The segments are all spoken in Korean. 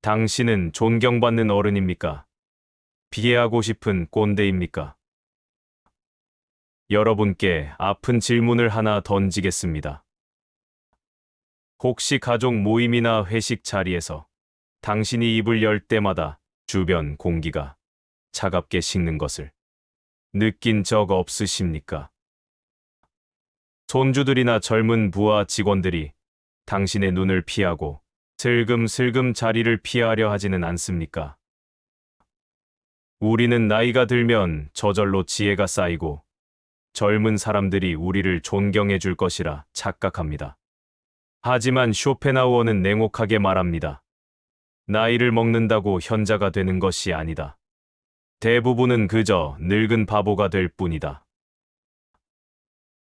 당신은 존경받는 어른입니까? 비하하고 싶은 꼰대입니까? 여러분께 아픈 질문을 하나 던지겠습니다. 혹시 가족 모임이나 회식 자리에서 당신이 입을 열 때마다 주변 공기가 차갑게 식는 것을 느낀 적 없으십니까? 손주들이나 젊은 부하 직원들이 당신의 눈을 피하고 슬금슬금 자리를 피하려 하지는 않습니까? 우리는 나이가 들면 저절로 지혜가 쌓이고 젊은 사람들이 우리를 존경해 줄 것이라 착각합니다. 하지만 쇼펜하우어는 냉혹하게 말합니다. 나이를 먹는다고 현자가 되는 것이 아니다. 대부분은 그저 늙은 바보가 될 뿐이다.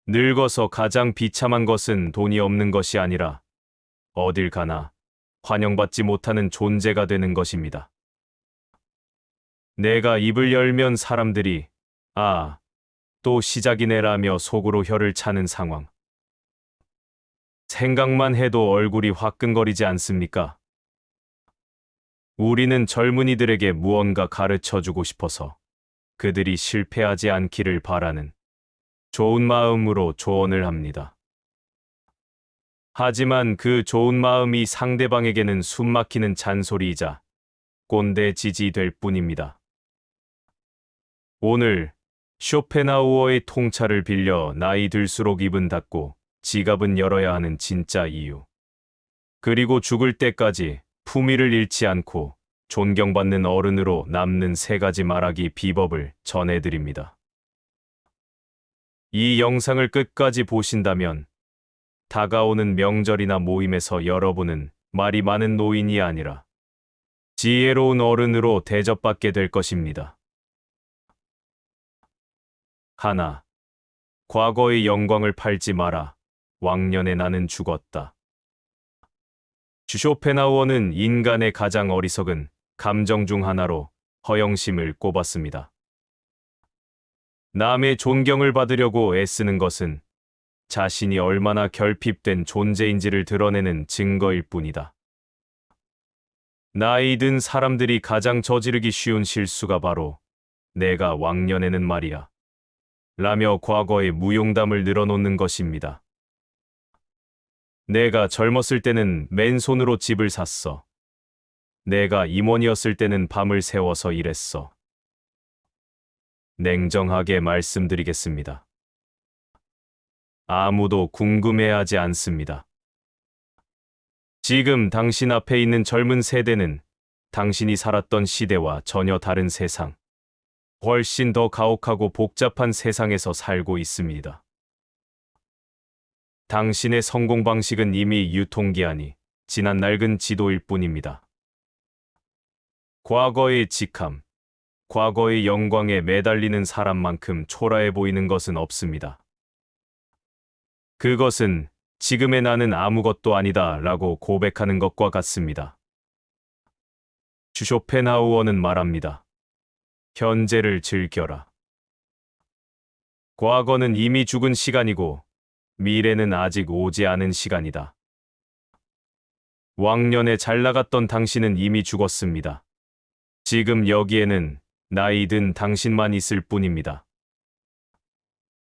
늙어서 가장 비참한 것은 돈이 없는 것이 아니라 어딜 가나 환영받지 못하는 존재가 되는 것입니다. 내가 입을 열면 사람들이 아, 또 시작이네라며 속으로 혀를 차는 상황. 생각만 해도 얼굴이 화끈거리지 않습니까? 우리는 젊은이들에게 무언가 가르쳐주고 싶어서 그들이 실패하지 않기를 바라는 좋은 마음으로 조언을 합니다. 하지만 그 좋은 마음이 상대방에게는 숨막히는 잔소리이자 꼰대 지지될 뿐입니다. 오늘 쇼펜하우어의 통찰을 빌려 나이 들수록 입은 닫고 지갑은 열어야 하는 진짜 이유. 그리고 죽을 때까지 품위를 잃지 않고 존경받는 어른으로 남는 3가지 말하기 비법을 전해드립니다. 이 영상을 끝까지 보신다면 다가오는 명절이나 모임에서 여러분은 말이 많은 노인이 아니라 지혜로운 어른으로 대접받게 될 것입니다. 하나, 과거의 영광을 팔지 마라. 왕년에 나는 죽었다. 쇼펜하우어는 인간의 가장 어리석은 감정 중 하나로 허영심을 꼽았습니다. 남의 존경을 받으려고 애쓰는 것은 자신이 얼마나 결핍된 존재인지를 드러내는 증거일 뿐이다. 나이 든 사람들이 가장 저지르기 쉬운 실수가 바로 내가 왕년에는 말이야 라며 과거의 무용담을 늘어놓는 것입니다. 내가 젊었을 때는 맨손으로 집을 샀어. 내가 임원이었을 때는 밤을 새워서 일했어. 냉정하게 말씀드리겠습니다. 아무도 궁금해하지 않습니다. 지금 당신 앞에 있는 젊은 세대는 당신이 살았던 시대와 전혀 다른 세상, 훨씬 더 가혹하고 복잡한 세상에서 살고 있습니다. 당신의 성공 방식은 이미 유통기한이 지난 낡은 지도일 뿐입니다. 과거의 직함, 과거의 영광에 매달리는 사람만큼 초라해 보이는 것은 없습니다. 그것은 지금의 나는 아무것도 아니다 라고 고백하는 것과 같습니다. 쇼펜하우어는 말합니다. 현재를 즐겨라. 과거는 이미 죽은 시간이고 미래는 아직 오지 않은 시간이다. 왕년에 잘 나갔던 당신은 이미 죽었습니다. 지금 여기에는 나이 든 당신만 있을 뿐입니다.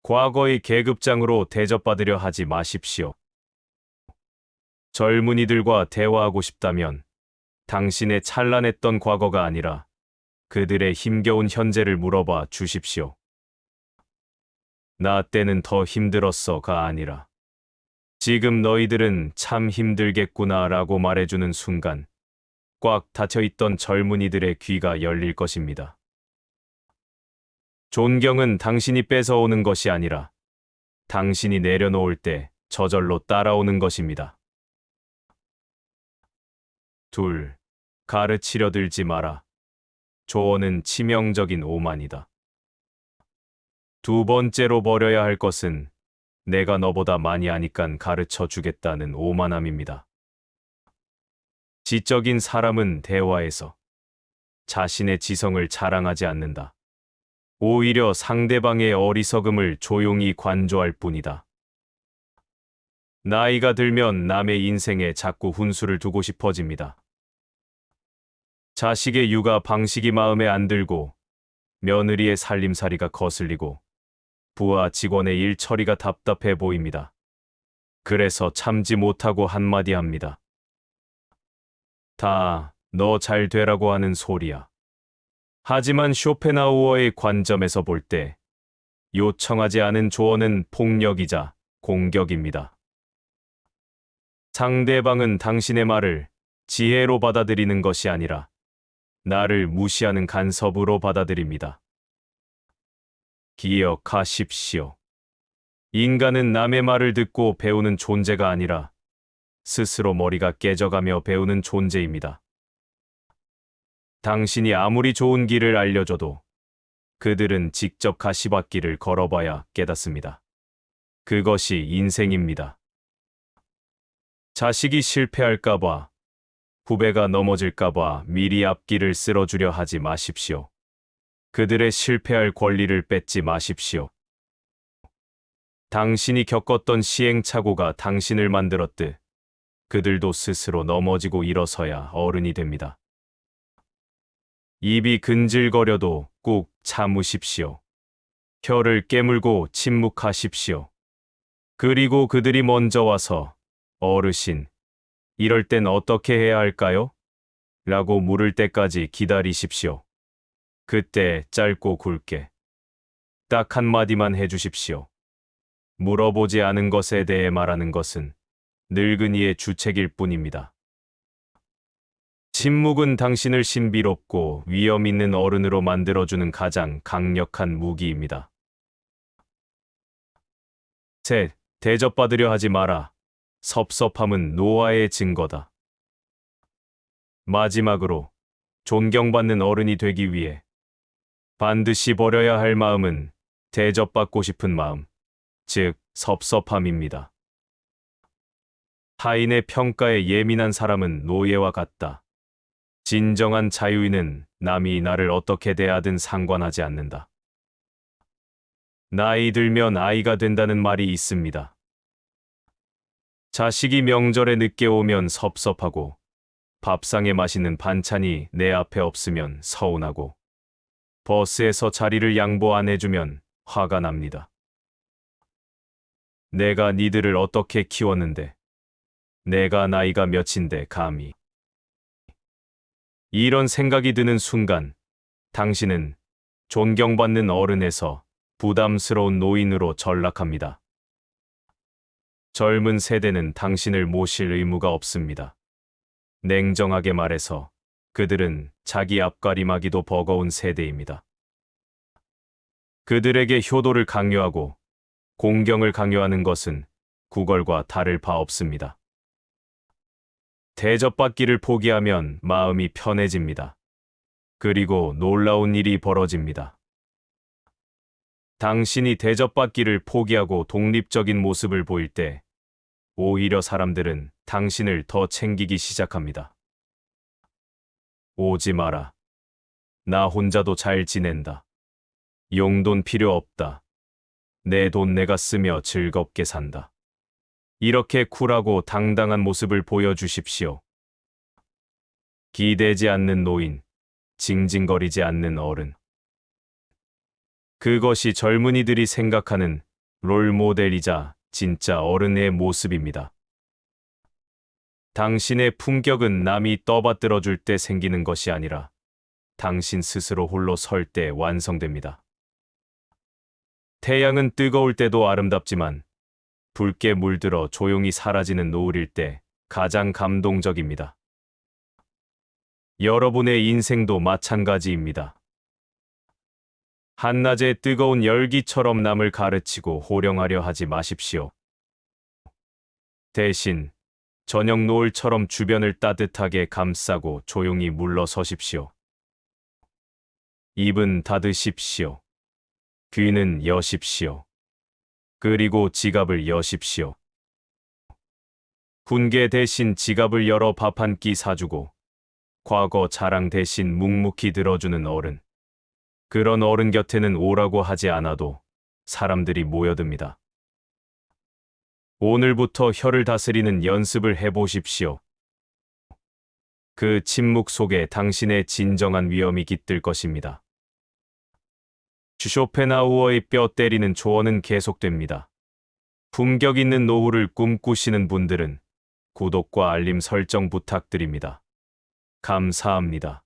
과거의 계급장으로 대접받으려 하지 마십시오. 젊은이들과 대화하고 싶다면 당신의 찬란했던 과거가 아니라 그들의 힘겨운 현재를 물어봐 주십시오. 나 때는 더 힘들었어가 아니라 지금 너희들은 참 힘들겠구나 라고 말해주는 순간 꽉 닫혀있던 젊은이들의 귀가 열릴 것입니다. 존경은 당신이 뺏어오는 것이 아니라 당신이 내려놓을 때 저절로 따라오는 것입니다. 둘, 가르치려 들지 마라. 조언은 치명적인 오만이다. 두 번째로 버려야 할 것은 내가 너보다 많이 아니깐 가르쳐 주겠다는 오만함입니다. 지적인 사람은 대화에서 자신의 지성을 자랑하지 않는다. 오히려 상대방의 어리석음을 조용히 관조할 뿐이다. 나이가 들면 남의 인생에 자꾸 훈수를 두고 싶어집니다. 자식의 육아 방식이 마음에 안 들고 며느리의 살림살이가 거슬리고 부하 직원의 일 처리가 답답해 보입니다. 그래서 참지 못하고 한마디 합니다. 다 너 잘 되라고 하는 소리야. 하지만 쇼펜하우어의 관점에서 볼 때 요청하지 않은 조언은 폭력이자 공격입니다. 상대방은 당신의 말을 지혜로 받아들이는 것이 아니라 나를 무시하는 간섭으로 받아들입니다. 기억하십시오. 인간은 남의 말을 듣고 배우는 존재가 아니라 스스로 머리가 깨져가며 배우는 존재입니다. 당신이 아무리 좋은 길을 알려줘도 그들은 직접 가시밭길을 걸어봐야 깨닫습니다. 그것이 인생입니다. 자식이 실패할까봐, 후배가 넘어질까봐 미리 앞길을 쓸어주려 하지 마십시오. 그들의 실패할 권리를 뺏지 마십시오. 당신이 겪었던 시행착오가 당신을 만들었듯 그들도 스스로 넘어지고 일어서야 어른이 됩니다. 입이 근질거려도 꾹 참으십시오. 혀를 깨물고 침묵하십시오. 그리고 그들이 먼저 와서 어르신, 이럴 땐 어떻게 해야 할까요? 라고 물을 때까지 기다리십시오. 그때 짧고 굵게 딱 한마디만 해주십시오. 물어보지 않은 것에 대해 말하는 것은 늙은이의 주책일 뿐입니다. 침묵은 당신을 신비롭고 위험 있는 어른으로 만들어주는 가장 강력한 무기입니다. 셋, 대접받으려 하지 마라. 섭섭함은 노화의 증거다. 마지막으로, 존경받는 어른이 되기 위해 반드시 버려야 할 마음은 대접받고 싶은 마음, 즉 섭섭함입니다. 타인의 평가에 예민한 사람은 노예와 같다. 진정한 자유인은 남이 나를 어떻게 대하든 상관하지 않는다. 나이 들면 아이가 된다는 말이 있습니다. 자식이 명절에 늦게 오면 섭섭하고 밥상에 맛있는 반찬이 내 앞에 없으면 서운하고 버스에서 자리를 양보 안 해주면 화가 납니다. 내가 니들을 어떻게 키웠는데, 내가 나이가 몇인데 감히. 이런 생각이 드는 순간 당신은 존경받는 어른에서 부담스러운 노인으로 전락합니다. 젊은 세대는 당신을 모실 의무가 없습니다. 냉정하게 말해서 그들은 자기 앞가림하기도 버거운 세대입니다. 그들에게 효도를 강요하고 공경을 강요하는 것은 구걸과 다를 바 없습니다. 대접받기를 포기하면 마음이 편해집니다. 그리고 놀라운 일이 벌어집니다. 당신이 대접받기를 포기하고 독립적인 모습을 보일 때 오히려 사람들은 당신을 더 챙기기 시작합니다. 오지 마라. 나 혼자도 잘 지낸다. 용돈 필요 없다. 내 돈 내가 쓰며 즐겁게 산다. 이렇게 쿨하고 당당한 모습을 보여주십시오. 기대지 않는 노인, 징징거리지 않는 어른. 그것이 젊은이들이 생각하는 롤모델이자 진짜 어른의 모습입니다. 당신의 품격은 남이 떠받들어 줄 때 생기는 것이 아니라 당신 스스로 홀로 설 때 완성됩니다. 태양은 뜨거울 때도 아름답지만 붉게 물들어 조용히 사라지는 노을일 때 가장 감동적입니다. 여러분의 인생도 마찬가지입니다. 한낮의 뜨거운 열기처럼 남을 가르치고 호령하려 하지 마십시오. 대신 저녁 노을처럼 주변을 따뜻하게 감싸고 조용히 물러서십시오. 입은 닫으십시오. 귀는 여십시오. 그리고 지갑을 여십시오. 훈계 대신 지갑을 열어 밥 한 끼 사주고 과거 자랑 대신 묵묵히 들어주는 어른. 그런 어른 곁에는 오라고 하지 않아도 사람들이 모여듭니다. 오늘부터 혀를 다스리는 연습을 해보십시오. 그 침묵 속에 당신의 진정한 위험이 깃들 것입니다. 쇼펜하우어의 뼈 때리는 조언은 계속됩니다. 품격 있는 노후를 꿈꾸시는 분들은 구독과 알림 설정 부탁드립니다. 감사합니다.